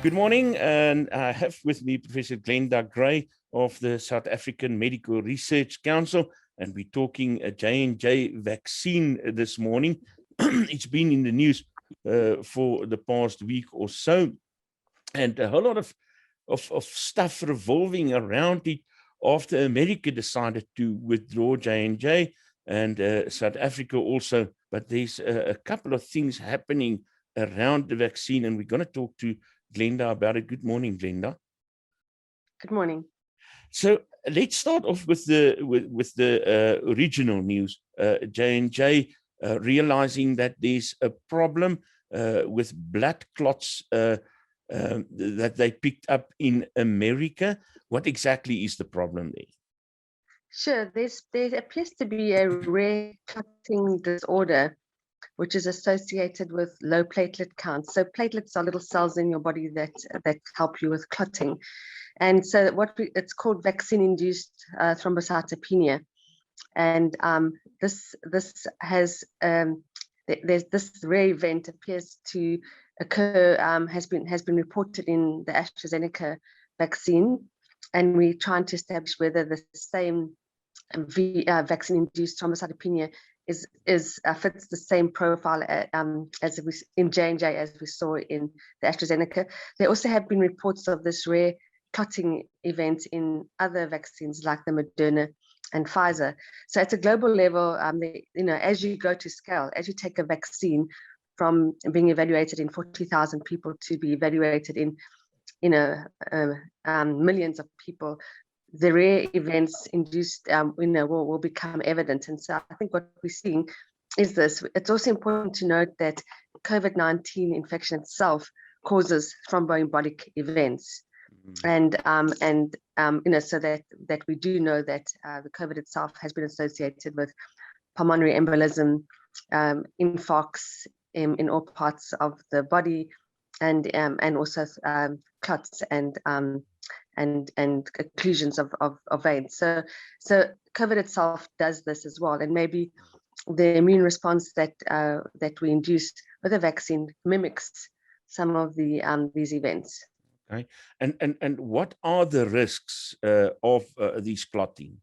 Good morning, and I have with me Professor Glenda Gray of the South African Medical Research Council, and we're talking a J&J vaccine this morning. It's been in the news for the past week or so, and a whole lot of stuff revolving around it after America decided to withdraw J&J and South Africa also. But there's a couple of things happening around the vaccine, and we're going to talk to Glenda about it. Good morning, Glenda. Good morning. So let's start off with the original news. J&J realizing that there's a problem with blood clots that they picked up in America. What exactly is the problem there? Sure. There appears to be a rare clotting disorder which is associated with low platelet counts. So platelets are little cells in your body that help you with clotting. And so it's called vaccine-induced thrombocytopenia. And this has there's this rare event appears to occur, has been reported in the AstraZeneca vaccine, and we're trying to establish whether the same vaccine-induced thrombocytopenia fits the same profile as in J&J as we saw in the AstraZeneca. There also have been reports of this rare clotting event in other vaccines like the Moderna and Pfizer. So at a global level, as you go to scale, as you take a vaccine from being evaluated in 40,000 people to be evaluated in millions of people, the rare events induced will become evident. And so I think what we're seeing is this. It's also important to note that COVID-19 infection itself causes thromboembolic events. And so that we do know that the COVID itself has been associated with pulmonary embolism, infarcts in all parts of the body, and also clots and occlusions of veins. So COVID itself does this as well, and maybe the immune response that we induced with a vaccine mimics some of these events. Okay, and what are the risks of these clotting?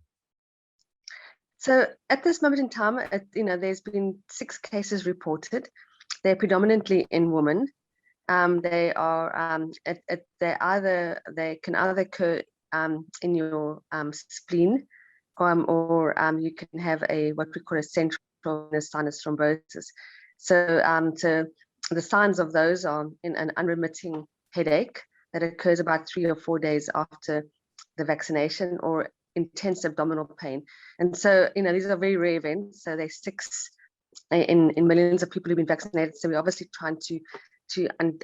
So at this moment in time, there's been 6 cases reported. They're predominantly in women. They can either occur in your spleen, or you can have what we call a central venous sinus thrombosis. So the signs of those are in an unremitting headache that occurs about 3 or 4 days after the vaccination, or intense abdominal pain. And so these are very rare events. So they're 6 in millions of people who've been vaccinated. So we're obviously trying to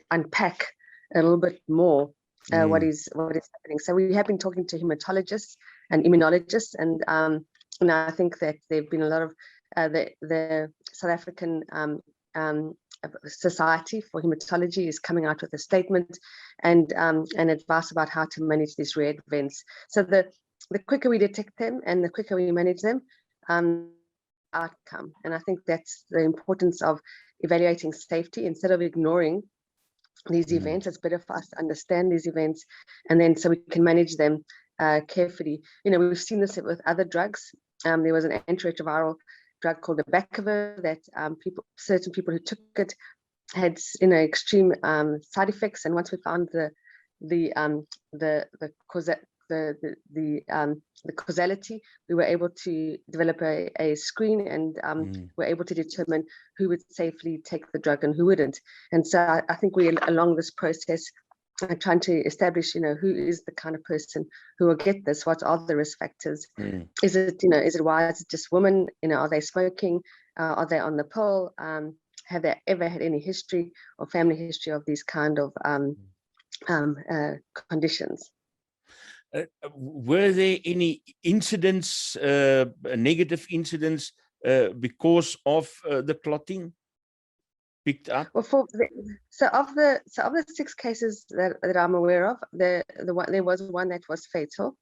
unpack a little bit more what is happening. So we have been talking to hematologists and immunologists, and I think that there've been a lot of the South African Society for Hematology is coming out with a statement and advice about how to manage these rare events. So the quicker we detect them and the quicker we manage them, outcome. And I think that's the importance of evaluating safety instead of ignoring these events. It's better for us to understand these events, and then so we can manage them carefully. We've seen this with other drugs. There was an antiretroviral drug called abacavir that certain people who took it had extreme side effects, and once we found the causality, we were able to develop a screen, and were able to determine who would safely take the drug and who wouldn't. And so I think we, along this process, are trying to establish, who is the kind of person who will get this. What are the risk factors? Is it why is it just women? Are they smoking? Are they on the pill? Have they ever had any history or family history of these kind of conditions? Were there any incidents, negative incidents, because of the clotting picked up? Well, of the 6 cases that I'm aware of, there was one that was fatal,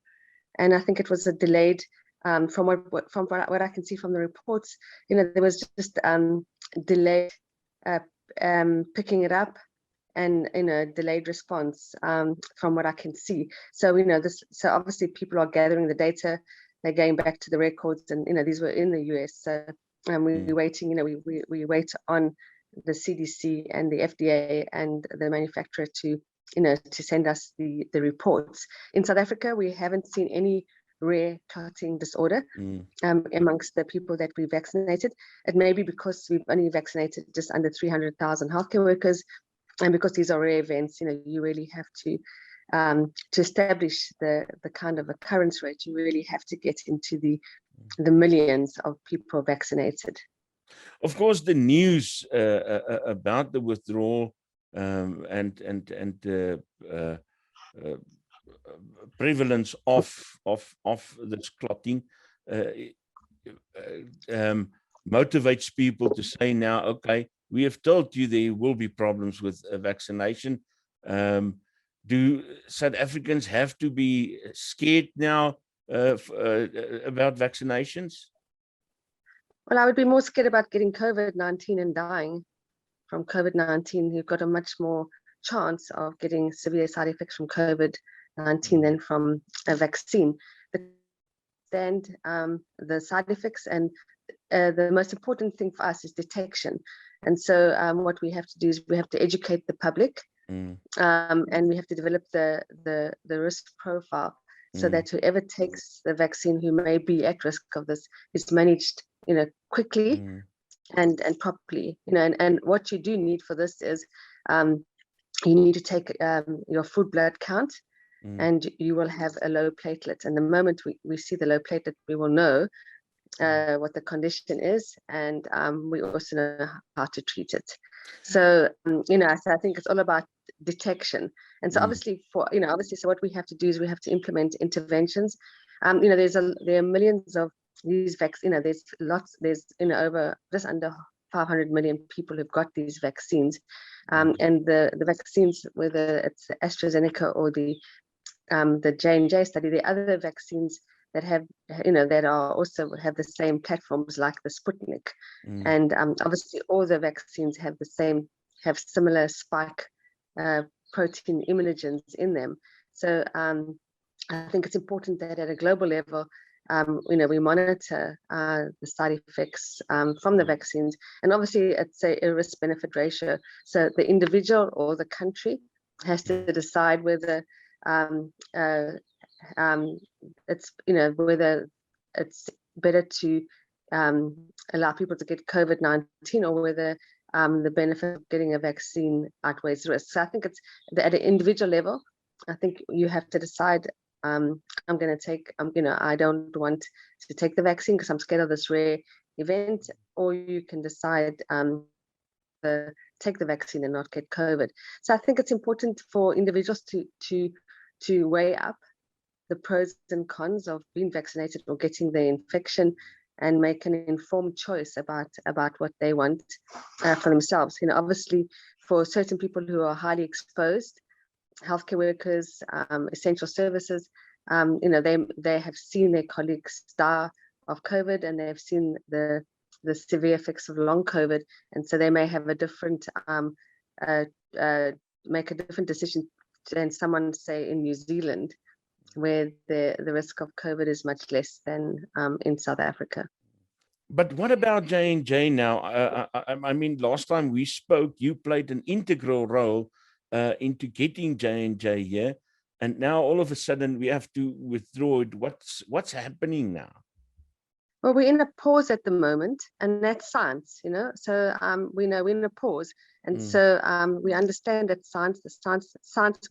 and I think it was a delayed. From what I can see from the reports, there was just delayed picking it up and delayed response from what I can see. So so obviously people are gathering the data, they're going back to the records, and these were in the US. So we're waiting. We wait on the CDC and the FDA and the manufacturer to send us the reports. In South Africa, we haven't seen any rare clotting disorder amongst the people that we vaccinated. It may be because we've only vaccinated just under 300,000 healthcare workers, and because these are rare events, you really have to establish the kind of occurrence rate, you really have to get into the millions of people vaccinated. Of course, the news about the withdrawal and prevalence of this clotting motivates people to say now, okay, we have told you there will be problems with vaccination. Do South Africans have to be scared now about vaccinations? Well, I would be more scared about getting COVID-19 and dying from COVID-19. You've got a much more chance of getting severe side effects from COVID-19 than from a vaccine. And the side effects, and the most important thing for us is detection. And so what we have to do is we have to educate the public, and we have to develop the risk profile so that whoever takes the vaccine who may be at risk of this is managed quickly and properly. And what you do need for this is you need to take your full blood count, and you will have a low platelet. And the moment we see the low platelet, we will know what the condition is, and we also know how to treat it. So so I think it's all about detection. And so obviously so what we have to do is we have to implement interventions. There are millions of these vaccines. There's over just under 500 million people who've got these vaccines, and the vaccines, whether it's the AstraZeneca or the J&J study, the other vaccines that have that are also have the same platforms like the Sputnik, and obviously all the vaccines have similar spike protein immunogens in them. So I think it's important that at a global level we monitor the side effects from the vaccines, and obviously it's a risk-benefit ratio. So the individual or the country has to decide whether it's whether it's better to allow people to get COVID-19, or whether the benefit of getting a vaccine outweighs the risk. So I think it's at an individual level. I think you have to decide. I don't want to take the vaccine because I'm scared of this rare event, or you can decide to take the vaccine and not get COVID. So I think it's important for individuals to weigh up the pros and cons of being vaccinated or getting the infection, and make an informed choice about what they want for themselves. Obviously for certain people who are highly exposed, healthcare workers, essential services, they have seen their colleagues die of COVID, and they have seen the severe effects of long COVID, and so they may have a different make a different decision than someone, say, in New Zealand, where the risk of COVID is much less than in South Africa. But what about J&J now? I mean, last time we spoke, you played an integral role into getting J&J here, and now all of a sudden we have to withdraw it. What's happening now? Well, we're in a pause at the moment, and that's science, So we know we're in a pause, and so we understand that science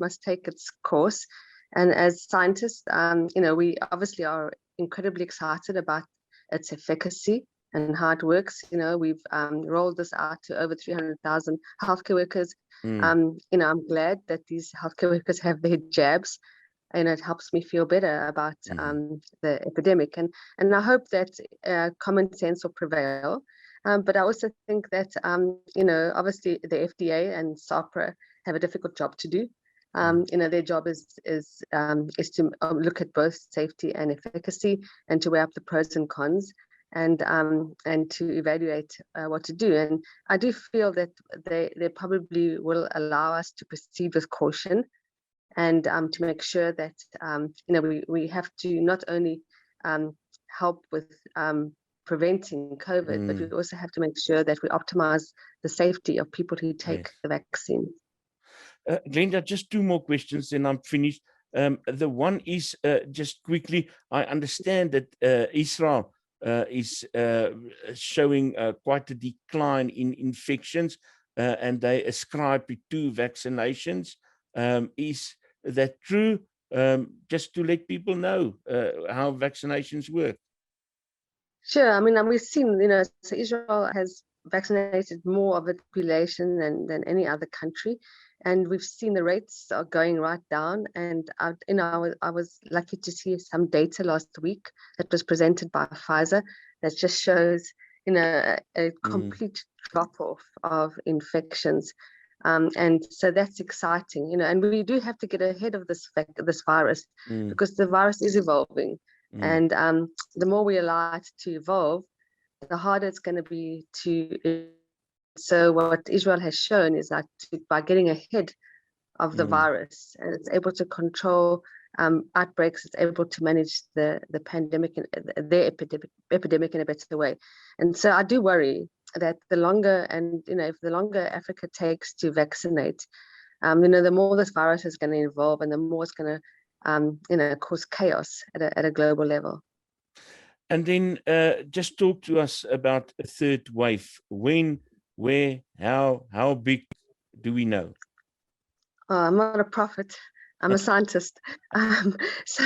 must take its course. And as scientists, we obviously are incredibly excited about its efficacy and how it works. We've rolled this out to over 300,000 healthcare workers. I'm glad that these healthcare workers have their jabs, and it helps me feel better about the epidemic. And I hope that common sense will prevail. But I also think that, obviously the FDA and SAMRC have a difficult job to do. Their job is to look at both safety and efficacy, and to weigh up the pros and cons. and to evaluate what to do. And I do feel that they probably will allow us to proceed with caution, and to make sure that we have to not only help with preventing COVID, but we also have to make sure that we optimize the safety of people who take the vaccine. Glenda, just two more questions, then I'm finished. The one is just quickly, I understand that Israel is showing quite a decline in infections, and they ascribe it to vaccinations. Is that true? Just to let people know how vaccinations work. Sure. I mean, we've seen, so Israel has vaccinated more of the population than any other country, and we've seen the rates are going right down. And I was lucky to see some data last week that was presented by Pfizer that just shows a complete drop off of infections, and so that's exciting. And we do have to get ahead of this virus, because the virus is evolving. And the more we allow it to evolve, the harder it's going to be to. So what Israel has shown is that by getting ahead of the virus, and it's able to control outbreaks, it's able to manage the pandemic, their epidemic in a better way. And so I do worry that the longer, and if the longer Africa takes to vaccinate, the more this virus is going to evolve, and the more it's going to cause chaos at a global level. And then just talk to us about a third wave. When, where, how big do we know? I'm not a prophet. I'm a scientist. So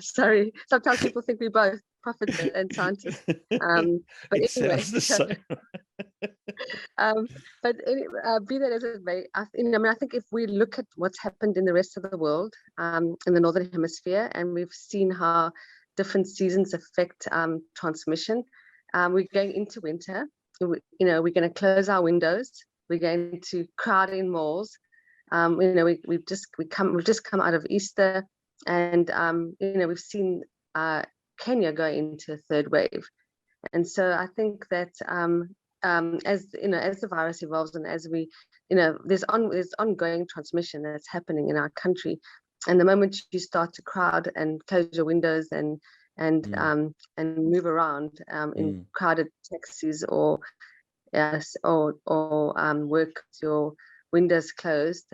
sorry. Sometimes people think we both prophets and scientists. But it anyway, sounds the same. But be that as it may, I think if we look at what's happened in the rest of the world, in the Northern Hemisphere, and we've seen how different seasons affect transmission, we're going into winter. We're going to close our windows. We're going to crowd in malls. We've just come out of Easter, and we've seen Kenya go into a third wave. And so I think that as the virus evolves, and as we, there's ongoing transmission that's happening in our country, and the moment you start to crowd and close your windows and move around in crowded taxis or work with your windows closed,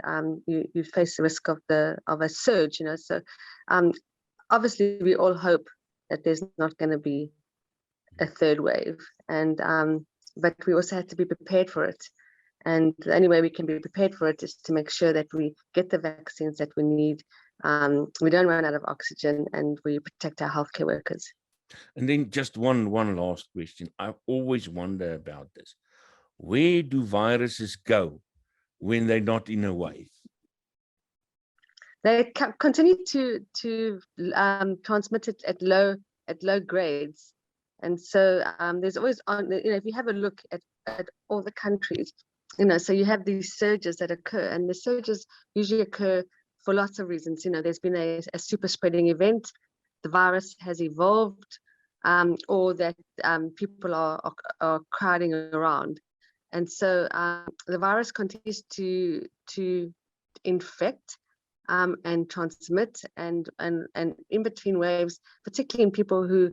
you face the risk of a surge. So obviously we all hope that there's not going to be a third wave, and but we also have to be prepared for it. And the only way we can be prepared for it is to make sure that we get the vaccines that we need, we don't run out of oxygen, and we protect our healthcare workers. And then just one last question. I always wonder about this. Where do viruses go when they're not in a wave? They continue to transmit it at low grades. And so there's always if you have a look at all the countries, so you have these surges that occur, and the surges usually occur for lots of reasons. There's been a super spreading event, the virus has evolved, or that people are crowding around. And so the virus continues to infect and transmit, and in between waves, particularly in people who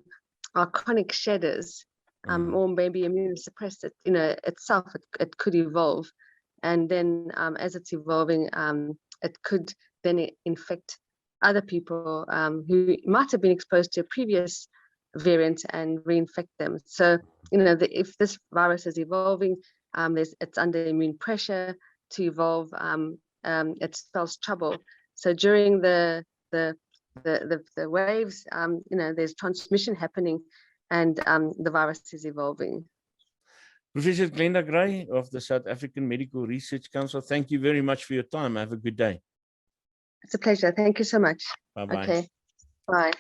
are chronic shedders, or maybe immunosuppressed, itself, it could evolve. And then as it's evolving, it could then infect other people who might have been exposed to a previous variant and reinfect them. So, if this virus is evolving, it's under immune pressure to evolve. It spells trouble. So during the waves, there's transmission happening, and the virus is evolving. Professor Glenda Gray of the South African Medical Research Council, thank you very much for your time. Have a good day. It's a pleasure. Thank you so much. Bye-bye. Okay. Bye.